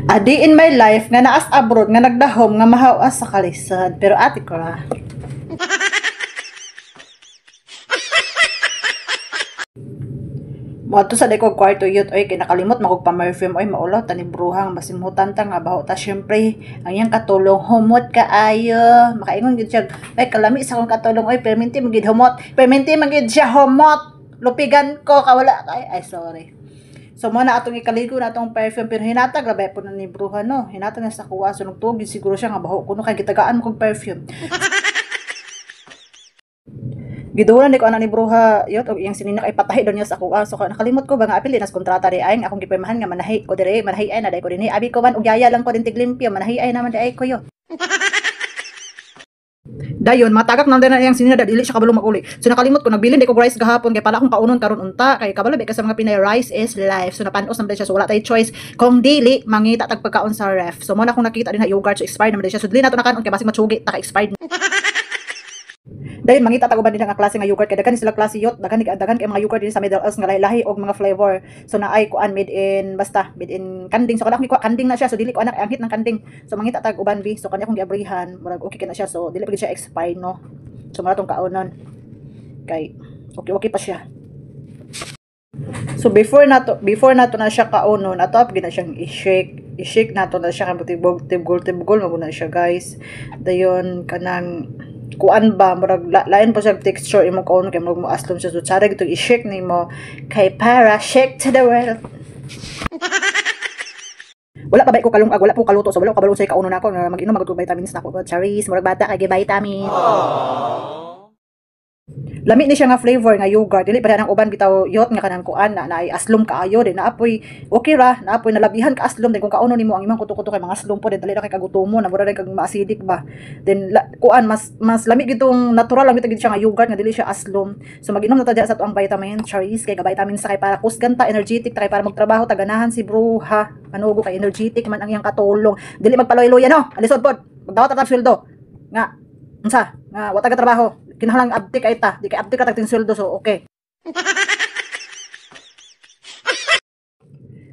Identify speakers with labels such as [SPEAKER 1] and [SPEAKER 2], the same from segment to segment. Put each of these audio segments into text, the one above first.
[SPEAKER 1] Adi in my life nga naas abroad nga nagdahom nga mahawas sa kalisod. Pero ate ko ra. Moadto sa deko kwarto yut oy kinakalimot makog pa perfume oy maulaw tani bruhang masimutan ta nga baho ta syempre ang iyang katulong humot kaayo makaingon gid siya ay kalami sa akong katulong oy perminti magid humot perminti magid siya humot lupigan ko kawala ay sorry. So mo na atong ikaligo na atong perfume pero hinatag labay po na ni bruha no hinatag na sa kuwa so nagtugid siguro siya nga baho kuno kay gitagaan mo kog perfume. Gidulan ko ana ni bruha yot og iyang sinina kay patahi daw niya sa kuha so nakalimot ko ba nga apil nas kontrata ri ay akong gipirmahan nga manahi ko dire manahi ay na dai ko dinhi abi ko man og yaya lang ko din tiglimpyo manahi ay naman dai ko yo. Dayon matagak nang na iyang sinina dili siya kabalo maguli. So nakalimot ko nagbilin di ko rice gahapon kay pala akong kaunon karon unta kay kabalo sa mga Pinay rice is life. So napanos naman siya so wala tay choice kung dili mangita tag pagkaon sa ref. So mo na akong nakita din na yogurt so expired naman siya. So dili na to nakaon kay basig matsugi ta ka expired. Dahil mangita taguban din ang klase nga yogurt kay daghan sila klase yot daghan kay mga yogurt din sa Middle East nga lahi og mga flavor so na ay kuan made in kanding so kada akong kanding na siya so dili ko anak ang hit ng kanding so mangita tag uban bi so kanya akong giabrihan murag okay na siya so dili pa siya expired no so mara tong kaonon kay okay pa siya. So before nato na siya kaunon ato ap gina siyang i-shake nato na siya kan tibgol maguna siya guys dayon kanang kuan ba murag lain pa siya texture imo kaon kay murag mo aslom siya so tsara gito i-shake nimo kay para shake to the world. Wala pa ba ko kalungag wala po kaluto so wala ko kabalo sa kaunon nako nga mag-inom magud vitamins nako charis murag bata kay vitamin. Lami ni siya nga flavor nga yogurt dili pa nang uban bitaw yot nga kanang kuan na ay aslom kaayo din naapoy okay ra naapoy nalabihan ka aslom din kung kauno nimo ang imong kuto-kuto kay mga aslom po din dali ra kay kagutomo na mura rin kag ma-acidic ba then kuan mas lami gitong natural lang gid siya nga yogurt nga dili siya aslom so mag-inom na ta sa tuang vitamin charis kay vitamin sa kay para kusgan ta energetic ta kay para magtrabaho ta ganahan si bruha manugo kay energetic man ang iyang katulong dili magpaloy-loy no alisod pod magdawat ta sweldo nga unsa nga wa ta trabaho kinahanglan abtik ay ta di kay abtik ka tagting sweldo so okay.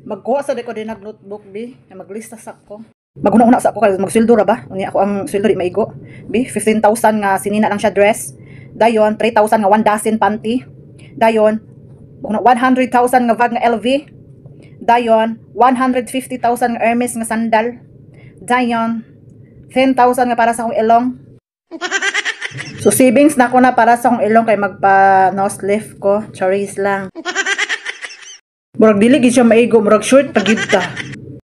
[SPEAKER 1] Magkuha sa ko din notebook bi na maglista sa ko maguna-una sa ko kay magsweldo ra ba unya ako ang sweldo di maigo bi 15,000 nga sinina lang siya dress dayon 3,000 nga 1 dozen panty dayon 100,000 nga bag nga LV dayon 150,000 nga Hermes nga sandal dayon 10,000 nga para sa akong ilong. So savings na ako na para sa akong ilong kay magpa nose lift ko charis lang. Murag dili gid siya maigo murag short pagid ta.